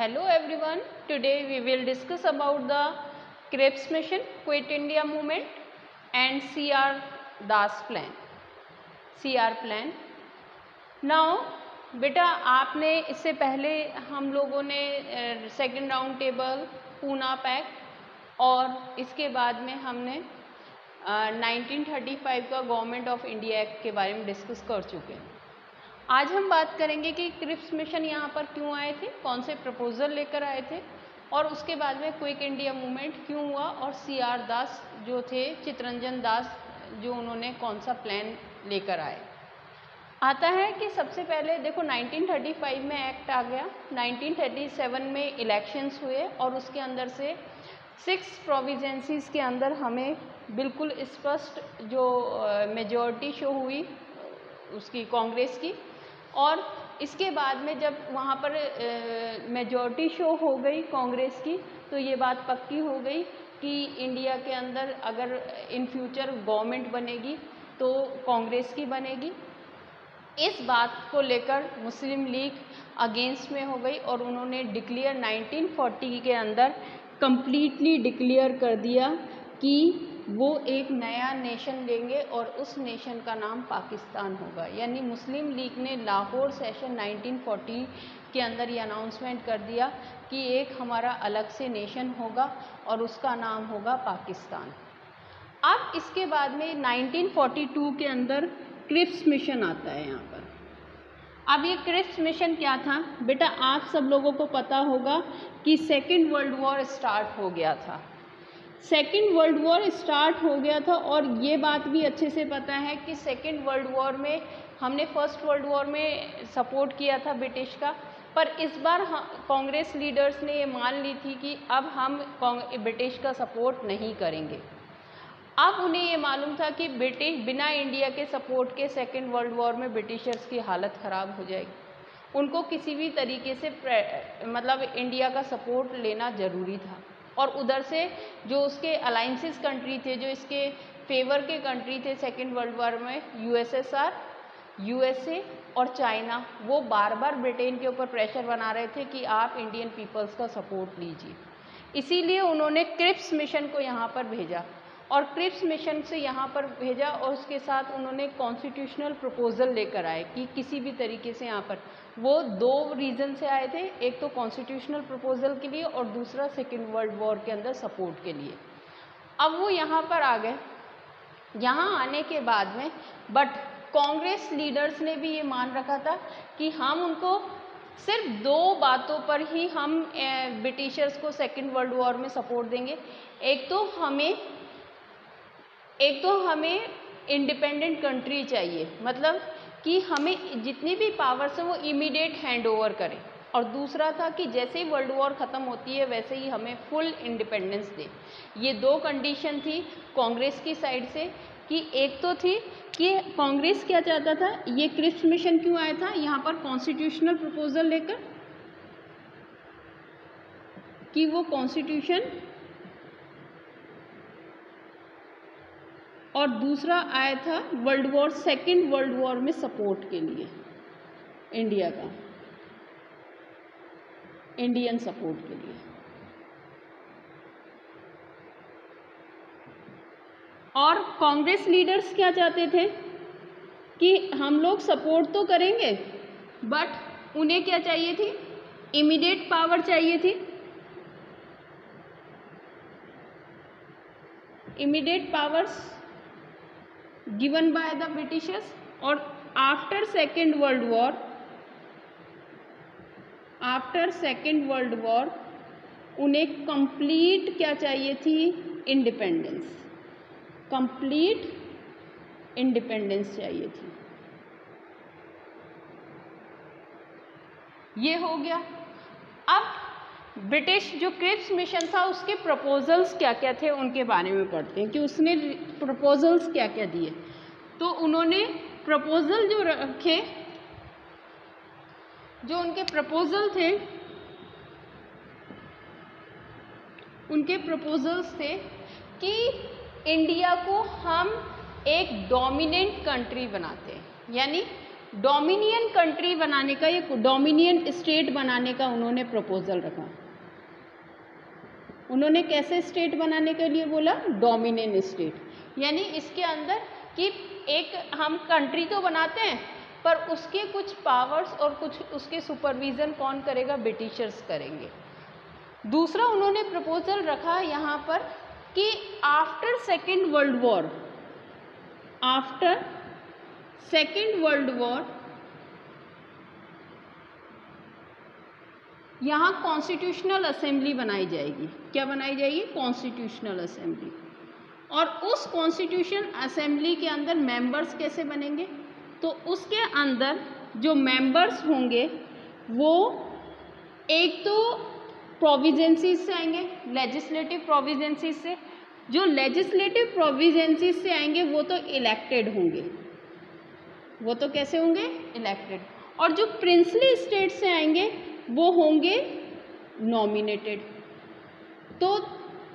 Hello everyone, today we will discuss about the Cripps mission, Quit India movement and CR Das plan, CR plan. Now बेटा आपने इससे पहले हम लोगों ने second round table, Poona pact और इसके बाद में हमने 1935 का गवर्नमेंट ऑफ इंडिया एक्ट के बारे में डिस्कस कर चुके हैं। आज हम बात करेंगे कि क्रिप्स मिशन यहाँ पर क्यों आए थे, कौन से प्रपोजल लेकर आए थे और उसके बाद में क्विक इंडिया मूवमेंट क्यों हुआ और CR दास जो थे, चित्तरंजन दास जो उन्होंने कौन सा प्लान लेकर आए। आता है कि सबसे पहले देखो 1935 में एक्ट आ गया, 1937 में इलेक्शंस हुए और उसके अंदर से 6 प्रोविजेंसीज के अंदर हमें बिल्कुल स्पष्ट जो मेजॉरिटी शो हुई उसकी कांग्रेस की, और इसके बाद में जब वहाँ पर मेजॉरिटी शो हो गई कांग्रेस की तो ये बात पक्की हो गई कि इंडिया के अंदर अगर इन फ्यूचर गवर्नमेंट बनेगी तो कांग्रेस की बनेगी। इस बात को लेकर मुस्लिम लीग अगेंस्ट में हो गई और उन्होंने डिक्लेयर 1940 के अंदर कंप्लीटली डिक्लेयर कर दिया कि वो एक नया नेशन लेंगे और उस नेशन का नाम पाकिस्तान होगा। यानी मुस्लिम लीग ने लाहौर सेशन 1940 के अंदर ये अनाउंसमेंट कर दिया कि एक हमारा अलग से नेशन होगा और उसका नाम होगा पाकिस्तान। अब इसके बाद में 1942 के अंदर क्रिप्स मिशन आता है यहाँ पर। अब ये क्रिप्स मिशन क्या था बेटा, आप सब लोगों को पता होगा कि सेकेंड वर्ल्ड वॉर स्टार्ट हो गया था। सेकेंड वर्ल्ड वॉर स्टार्ट हो गया था और ये बात भी अच्छे से पता है कि सेकेंड वर्ल्ड वॉर में हमने फर्स्ट वर्ल्ड वॉर में सपोर्ट किया था ब्रिटिश का, पर इस बार कांग्रेस लीडर्स ने ये मान ली थी कि अब हम ब्रिटिश का सपोर्ट नहीं करेंगे। अब उन्हें ये मालूम था कि ब्रिटिश बिना इंडिया के सपोर्ट के सेकेंड वर्ल्ड वॉर में ब्रिटिशर्स की हालत ख़राब हो जाएगी। उनको किसी भी तरीके से मतलब इंडिया का सपोर्ट लेना ज़रूरी था और उधर से जो उसके अलाइंसेस कंट्री थे, जो इसके फेवर के कंट्री थे सेकेंड वर्ल्ड वॉर में, USSR, USA और चाइना, वो बार बार ब्रिटेन के ऊपर प्रेशर बना रहे थे कि आप इंडियन पीपल्स का सपोर्ट लीजिए। इसीलिए उन्होंने क्रिप्स मिशन को यहाँ पर भेजा और क्रिप्स मिशन से यहाँ पर भेजा और उसके साथ उन्होंने कॉन्स्टिट्यूशनल प्रपोजल लेकर आए कि किसी भी तरीके से यहाँ पर वो 2 रीज़न से आए थे, एक तो कॉन्स्टिट्यूशनल प्रपोजल के लिए और दूसरा सेकेंड वर्ल्ड वॉर के अंदर सपोर्ट के लिए। अब वो यहाँ पर आ गए। यहाँ आने के बाद में बट कांग्रेस लीडर्स ने भी ये मान रखा था कि हम उनको सिर्फ 2 बातों पर ही हम ब्रिटिशर्स को सेकेंड वर्ल्ड वॉर में सपोर्ट देंगे। एक तो हमें इंडिपेंडेंट कंट्री चाहिए, मतलब कि हमें जितनी भी पावर्स हैं वो इमीडिएट हैंड ओवर करें, और दूसरा था कि जैसे ही वर्ल्ड वॉर ख़त्म होती है वैसे ही हमें फुल इंडिपेंडेंस दे। ये 2 कंडीशन थी कांग्रेस की साइड से। कि एक तो थी कि कांग्रेस क्या चाहता था, ये क्रिप्स मिशन क्यों आया था यहाँ पर कॉन्स्टिट्यूशनल प्रपोजल लेकर कि वो कॉन्स्टिट्यूशन, और दूसरा आया था world war, second world war में सपोर्ट के लिए इंडिया का, इंडियन सपोर्ट के लिए। और कांग्रेस लीडर्स क्या चाहते थे कि हम लोग सपोर्ट तो करेंगे बट उन्हें क्या चाहिए थी, इमीडिएट पावर चाहिए थी, immediate powers given by the Britishers. और आफ्टर सेकेंड वर्ल्ड वॉर उन्हें कंप्लीट क्या चाहिए थी, इंडिपेंडेंस, कंप्लीट इंडिपेंडेंस चाहिए थी। ये हो गया। अब ब्रिटिश जो क्रिप्स मिशन था उसके प्रपोजल्स क्या क्या थे उनके बारे में पढ़ते हैं कि उसने प्रपोजल्स क्या क्या दिए। तो उन्होंने प्रपोजल जो रखे, जो उनके प्रपोजल थे, उनके प्रपोजल्स थे कि इंडिया को हम एक डोमिनेंट कंट्री बनाते हैं, यानी डोमिनियन कंट्री बनाने का, ये डोमिनियन स्टेट बनाने का उन्होंने प्रपोजल रखा। उन्होंने कैसे स्टेट बनाने के लिए बोला? डोमिनियन स्टेट, यानी इसके अंदर कि एक हम कंट्री तो बनाते हैं पर उसके कुछ पावर्स और कुछ उसके सुपरविज़न कौन करेगा? ब्रिटिशर्स करेंगे। दूसरा उन्होंने प्रपोजल रखा यहाँ पर कि after second world war, after second world war यहाँ कॉन्स्टिट्यूशनल असेंबली बनाई जाएगी। क्या बनाई जाएगी? Constitutional assembly. और उस कॉन्स्टिट्यूशन असेंबली के अंदर मेंबर्स कैसे बनेंगे? तो उसके अंदर जो मेंबर्स होंगे वो एक तो प्रोविजेंसीज से आएंगे, लेजिस्लेटिव प्रोविजेंसीज से। जो लेजिस्लेटिव प्रोविजेंसीज से आएंगे वो तो इलेक्टेड होंगे, वो तो कैसे होंगे? इलेक्टेड। और जो प्रिंसली स्टेट से आएंगे वो होंगे नॉमिनेटेड। तो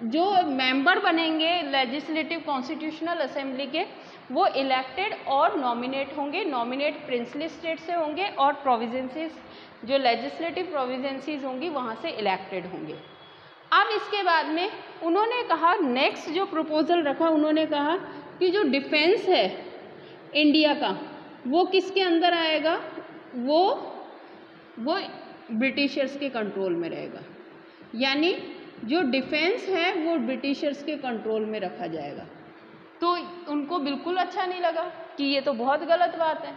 जो मेंबर बनेंगे लेजिस्लेटिव कॉन्स्टिट्यूशनल असेंबली के वो इलेक्टेड और नॉमिनेट होंगे। नॉमिनेट प्रिंसली स्टेट से होंगे और प्रोविजेंसीज जो लेजिस्लेटिव प्रोविजेंसीज होंगी वहाँ से इलेक्टेड होंगे। अब इसके बाद में उन्होंने कहा, नेक्स्ट जो प्रपोजल रखा उन्होंने कहा कि जो डिफेंस है इंडिया का वो किसके अंदर आएगा? वो ब्रिटिशर्स के कंट्रोल में रहेगा। यानी जो डिफेंस है वो ब्रिटिशर्स के कंट्रोल में रखा जाएगा। तो उनको बिल्कुल अच्छा नहीं लगा कि ये तो बहुत गलत बात है।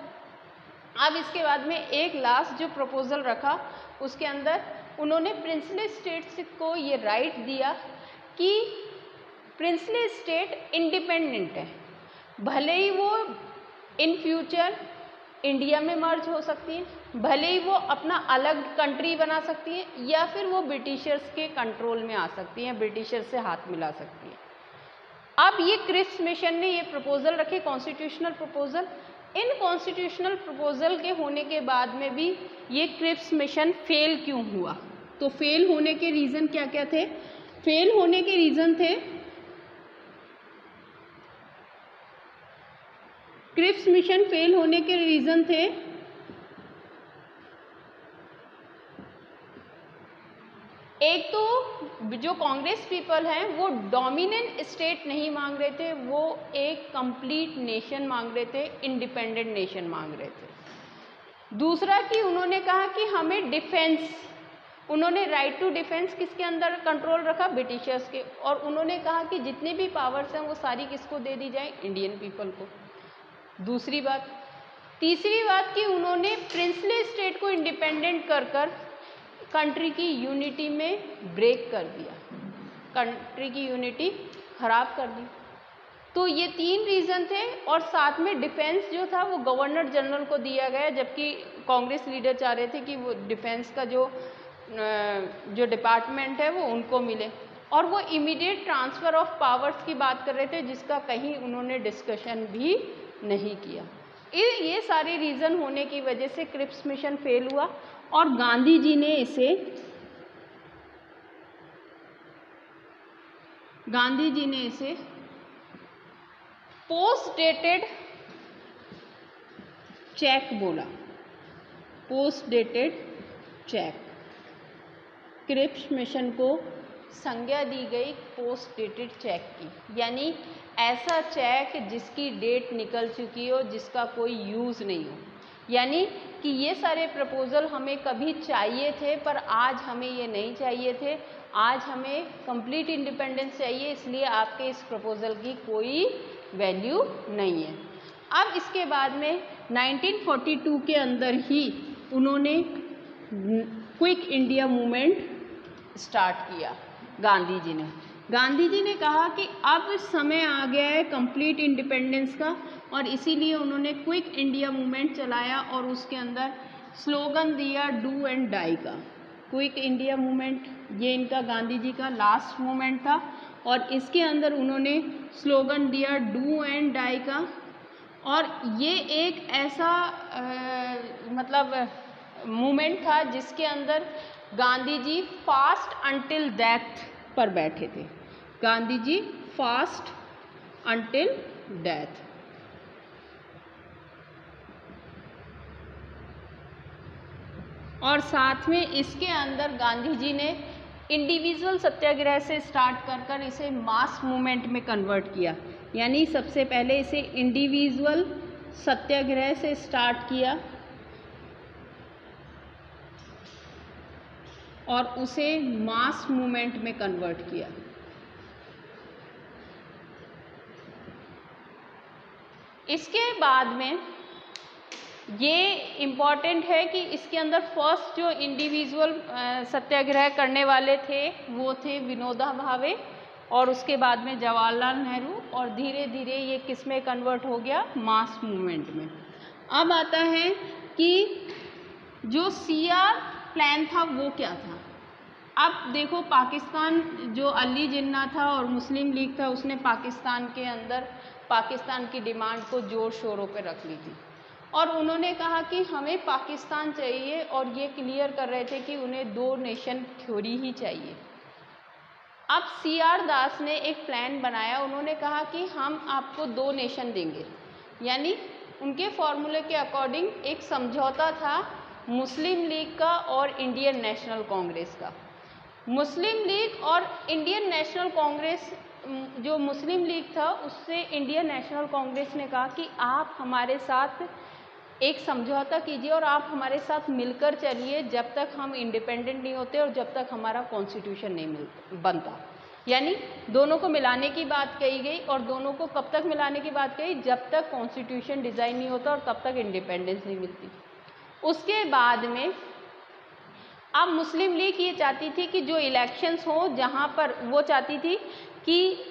अब इसके बाद में एक लास्ट जो प्रपोजल रखा उसके अंदर उन्होंने प्रिंसली स्टेट्स को ये राइट दिया कि प्रिंसली स्टेट इंडिपेंडेंट है, भले ही वो इन फ्यूचर इंडिया में मर्ज हो सकती है, भले ही वो अपना अलग कंट्री बना सकती है, या फिर वो ब्रिटिशर्स के कंट्रोल में आ सकती हैं, ब्रिटिशर्स से हाथ मिला सकती है। अब ये क्रिप्स मिशन ने ये प्रपोजल रखे, कॉन्स्टिट्यूशनल प्रपोजल। इन कॉन्स्टिट्यूशनल प्रपोजल के होने के बाद में भी ये क्रिप्स मिशन फेल क्यों हुआ? तो फेल होने के रीज़न क्या क्या थे? फेल होने के रीज़न थे, क्रिप्स मिशन फेल होने के रीज़न थे एक तो जो कांग्रेस पीपल हैं वो डोमिनेंट स्टेट नहीं मांग रहे थे, वो एक कंप्लीट नेशन मांग रहे थे, इंडिपेंडेंट नेशन मांग रहे थे। दूसरा कि उन्होंने कहा कि हमें डिफेंस, उन्होंने राइट टू डिफेंस किसके अंदर कंट्रोल रखा? ब्रिटिशर्स के। और उन्होंने कहा कि जितनी भी पावर्स हैं वो सारी किसको दे दी जाए? इंडियन पीपल को। दूसरी बात। तीसरी बात कि उन्होंने प्रिंसली स्टेट को इंडिपेंडेंट कर कर कंट्री की यूनिटी में ब्रेक कर दिया, कंट्री की यूनिटी खराब कर दी। तो ये तीन रीज़न थे। और साथ में डिफेंस जो था वो गवर्नर जनरल को दिया गया, जबकि कांग्रेस लीडर चाह रहे थे कि वो डिफेंस का जो डिपार्टमेंट है वो उनको मिले। और वो इमीडिएट ट्रांसफ़र ऑफ पावर्स की बात कर रहे थे, जिसका कहीं उन्होंने डिस्कशन भी नहीं किया। ये सारे रीज़न होने की वजह से क्रिप्स मिशन फेल हुआ और गांधी जी ने इसे पोस्ट डेटेड चेक बोला, post dated cheque. Cripps mission को संज्ञा दी गई पोस्ट डेटेड चेक की, यानी ऐसा चेक जिसकी डेट निकल चुकी हो, जिसका कोई यूज़ नहीं हो। यानी कि ये सारे प्रपोज़ल हमें कभी चाहिए थे पर आज हमें ये नहीं चाहिए थे, आज हमें कंप्लीट इंडिपेंडेंस चाहिए, इसलिए आपके इस प्रपोज़ल की कोई वैल्यू नहीं है। अब इसके बाद में 1942 के अंदर ही उन्होंने क्विक इंडिया मूवमेंट स्टार्ट किया गांधी जी ने कहा कि अब समय आ गया है कंप्लीट इंडिपेंडेंस का, और इसीलिए उन्होंने क्विक इंडिया मूवमेंट चलाया और उसके अंदर स्लोगन दिया डू एंड डाई का। क्विक इंडिया मूवमेंट ये इनका गांधी जी का लास्ट मूवमेंट था और इसके अंदर उन्होंने स्लोगन दिया डू एंड डाई का। और ये एक ऐसा मूवमेंट था जिसके अंदर Gandhi ji fast until death पर बैठे थे। Gandhi ji fast until death. और साथ में इसके अंदर गांधी जी ने इंडिविजुअल सत्याग्रह से स्टार्ट कर कर इसे मास मूवमेंट में कन्वर्ट किया। यानी सबसे पहले इसे इंडिविजुअल सत्याग्रह से स्टार्ट किया और उसे मास मूवमेंट में कन्वर्ट किया। इसके बाद में ये इम्पॉर्टेंट है कि इसके अंदर फर्स्ट जो इंडिविजुअल सत्याग्रह करने वाले थे वो थे विनोबा भावे और उसके बाद में जवाहरलाल नेहरू, और धीरे धीरे ये किस में कन्वर्ट हो गया, मास मूवमेंट में। अब आता है कि जो सीआर प्लान था वो क्या था। अब देखो, पाकिस्तान जो अली जिन्ना था और मुस्लिम लीग था उसने पाकिस्तान के अंदर पाकिस्तान की डिमांड को जोर शोरों पे रख ली थी और उन्होंने कहा कि हमें पाकिस्तान चाहिए, और ये क्लियर कर रहे थे कि उन्हें 2 नेशन थ्योरी ही चाहिए। अब सीआर दास ने एक प्लान बनाया, उन्होंने कहा कि हम आपको 2 नेशन देंगे। यानी उनके फॉर्मूले के अकॉर्डिंग एक समझौता था मुस्लिम लीग का और इंडियन नेशनल कांग्रेस का। मुस्लिम लीग और इंडियन नेशनल कांग्रेस, जो मुस्लिम लीग था उससे इंडियन नेशनल कांग्रेस ने कहा कि आप हमारे साथ एक समझौता कीजिए और आप हमारे साथ मिलकर चलिए जब तक हम इंडिपेंडेंट नहीं होते और जब तक हमारा कॉन्स्टिट्यूशन नहीं बनता। यानी दोनों को मिलाने की बात कही गई, और दोनों को कब तक मिलाने की बात कही, जब तक कॉन्स्टिट्यूशन डिज़ाइन नहीं होता और तब तक इंडिपेंडेंस नहीं मिलती। उसके बाद में अब मुस्लिम लीग ये चाहती थी कि जो इलेक्शंस हो, जहाँ पर वो चाहती थी कि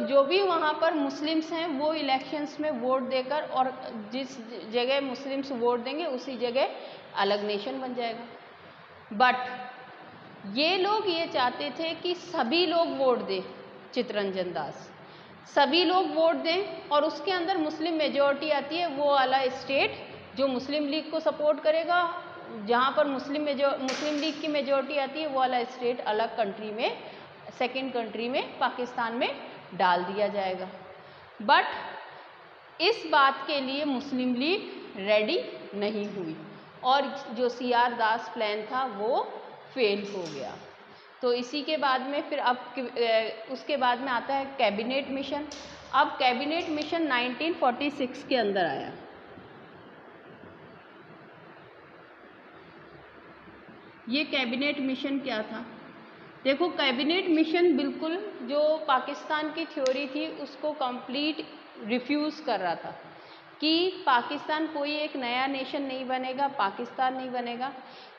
जो भी वहाँ पर मुस्लिम्स हैं वो इलेक्शंस में वोट देकर, और जिस जगह मुस्लिम्स वोट देंगे उसी जगह अलग नेशन बन जाएगा। बट ये लोग ये चाहते थे कि सभी लोग वोट दें, चित्तरंजन दास सभी लोग वोट दें और उसके अंदर मुस्लिम मेजॉरिटी आती है, वो वाला स्टेट जो मुस्लिम लीग को सपोर्ट करेगा, जहाँ पर मुस्लिम लीग की मेजॉरिटी आती है वो वाला स्टेट अलग कंट्री में, सेकेंड कंट्री में, पाकिस्तान में डाल दिया जाएगा। बट इस बात के लिए मुस्लिम लीग रेडी नहीं हुई और जो सीआर दास प्लान था वो फेल हो गया। तो इसी के बाद में फिर अब उसके बाद में आता है कैबिनेट मिशन। अब कैबिनेट मिशन 1946 के अंदर आया। ये कैबिनेट मिशन क्या था? देखो, कैबिनेट मिशन बिल्कुल जो पाकिस्तान की थ्योरी थी उसको कंप्लीट रिफ्यूज़ कर रहा था कि पाकिस्तान कोई एक नया नेशन नहीं बनेगा, पाकिस्तान नहीं बनेगा।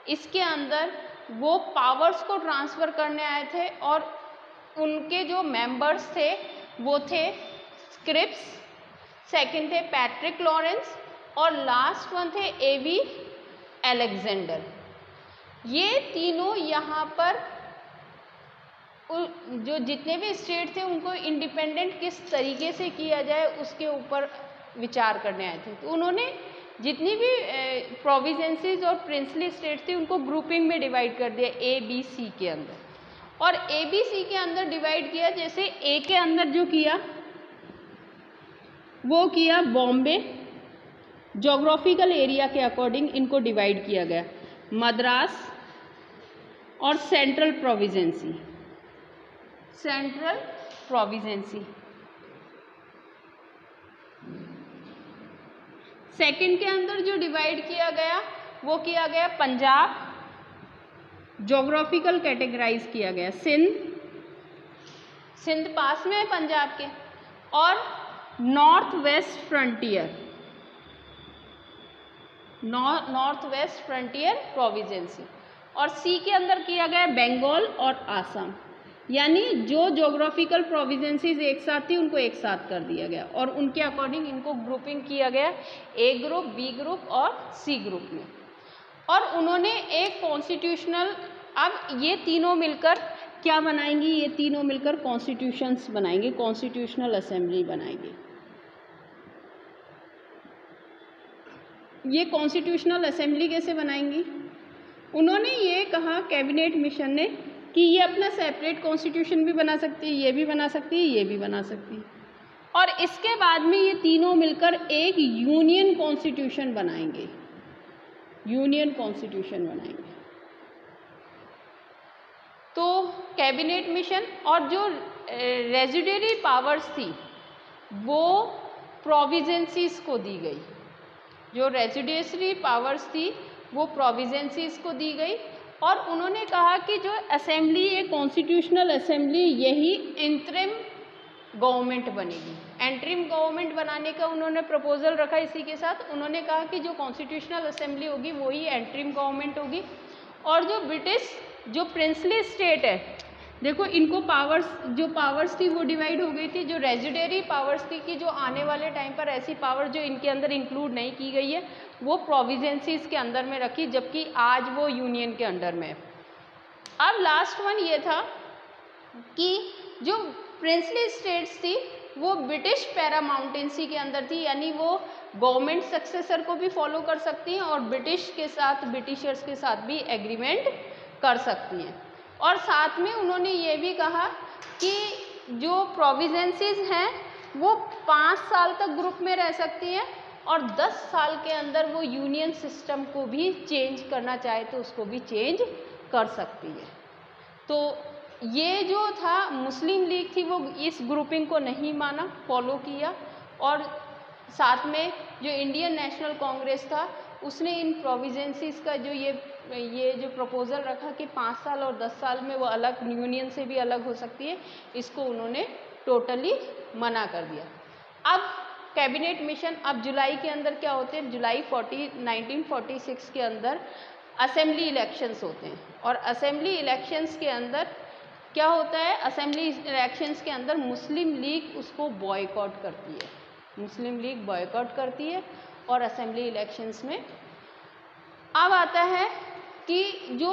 इसके अंदर वो पावर्स को ट्रांसफ़र करने आए थे और उनके जो मेंबर्स थे वो थे स्क्रिप्स, सेकंड थे पैट्रिक लॉरेंस और लास्ट वन थे एवी अलेक्जेंडर। ये तीनों यहाँ पर जो जितने भी स्टेट थे उनको इंडिपेंडेंट किस तरीके से किया जाए उसके ऊपर विचार करने आए थे। तो उन्होंने जितनी भी प्रोविंसेस और प्रिंसली स्टेट थी उनको ग्रुपिंग में डिवाइड कर दिया ABC के अंदर, और ABC के अंदर डिवाइड किया। जैसे A के अंदर जो किया वो किया बॉम्बे, जोग्राफिकल एरिया के अकॉर्डिंग इनको डिवाइड किया गया, मद्रास और सेंट्रल प्रोविंसेंसी। सेकंड के अंदर जो डिवाइड किया गया वो किया गया पंजाब, जोग्राफिकल कैटेगराइज किया गया सिंध पास में है पंजाब के, और नॉर्थ वेस्ट फ्रंटियर प्रोविंसेंसी, और सी के अंदर किया गया बंगाल और आसाम। यानी जो जोग्राफिकल प्रोविंसेस एक साथ थी उनको एक साथ कर दिया गया और उनके अकॉर्डिंग इनको ग्रुपिंग किया गया A ग्रुप, B ग्रुप और C ग्रुप में। और उन्होंने एक कॉन्स्टिट्यूशनल, अब ये तीनों मिलकर क्या बनाएंगी, ये तीनों मिलकर कॉन्स्टिट्यूशंस बनाएंगे, कॉन्स्टिट्यूशनल असेंबली बनाएंगे। ये कॉन्स्टिट्यूशनल असेंबली कैसे बनाएंगी? उन्होंने ये कहा कैबिनेट मिशन ने कि ये अपना सेपरेट कॉन्स्टिट्यूशन भी बना सकती है, ये भी बना सकती है, ये भी बना सकती है, और इसके बाद में ये तीनों मिलकर एक यूनियन कॉन्स्टिट्यूशन बनाएंगे। यूनियन कॉन्स्टिट्यूशन बनाएंगे। तो कैबिनेट मिशन और जो रेजिडरी पावर्स थी वो प्रोविजेंसीज को दी गई, जो रेजिडेंसरी पावर्स थी वो प्रोविजेंसीज को दी गई और उन्होंने कहा कि जो असेंबली है कॉन्स्टिट्यूशनल असेंबली यही इंटरिम गवर्नमेंट बनेगी। एंटरिम गवर्नमेंट बनाने का उन्होंने प्रपोजल रखा। इसी के साथ उन्होंने कहा कि जो कॉन्स्टिट्यूशनल असेंबली होगी वही एंटरिम गवर्नमेंट होगी और जो ब्रिटिश जो प्रिंसली स्टेट है, देखो इनको पावर्स थी वो डिवाइड हो गई थी। जो रेजिडरी पावर्स थी कि जो आने वाले टाइम पर ऐसी पावर जो इनके अंदर इंक्लूड नहीं की गई है वो प्रोविजेंसीज के अंदर में रखी, जबकि आज वो यूनियन के अंडर में है। अब लास्ट वन ये था कि जो प्रिंसली स्टेट्स थी वो ब्रिटिश पैरामाउंटेंसी के अंदर थी, यानी वो गवर्नमेंट सक्सेसर को भी फॉलो कर सकती हैं और ब्रिटिशर्स के साथ भी एग्रीमेंट कर सकती हैं। और साथ में उन्होंने ये भी कहा कि जो प्रोविजेंसीज हैं वो 5 साल तक ग्रुप में रह सकती हैं और 10 साल के अंदर वो यूनियन सिस्टम को भी चेंज करना चाहे तो उसको भी चेंज कर सकती है। तो ये जो था मुस्लिम लीग थी वो इस ग्रुपिंग को नहीं माना, फॉलो किया और साथ में जो इंडियन नेशनल कांग्रेस था उसने इन प्रोविजेंसीज का जो ये जो प्रपोजल रखा कि 5 साल और 10 साल में वो अलग यूनियन से भी अलग हो सकती है, इसको उन्होंने टोटली मना कर दिया। अब कैबिनेट मिशन अब जुलाई के अंदर क्या होते हैं, जुलाई 1946 के अंदर असेंबली इलेक्शंस होते हैं और असेंबली इलेक्शंस के अंदर क्या होता है, असेंबली इलेक्शंस के अंदर मुस्लिम लीग उसको बॉयकॉट करती है, मुस्लिम लीग बॉयकॉट करती है और असेंबली इलेक्शंस में अब आता है कि जो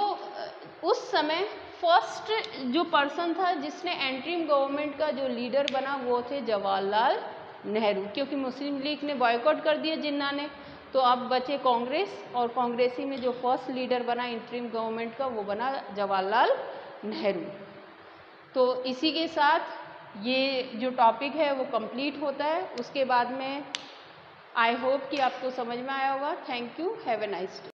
उस समय फर्स्ट जो पर्सन था जिसने एंटरिम गवर्नमेंट का जो लीडर बना वो थे जवाहरलाल नेहरू, क्योंकि मुस्लिम लीग ने बॉयकॉट कर दिया जिन्ना ने, तो अब बचे कांग्रेस और कांग्रेसी में जो फर्स्ट लीडर बना इंटरिम गवर्नमेंट का वो बना जवाहरलाल नेहरू। तो इसी के साथ ये जो टॉपिक है वो कंप्लीट होता है। उसके बाद में आई होप कि आपको समझ में आया होगा। Thank you, have a nice day.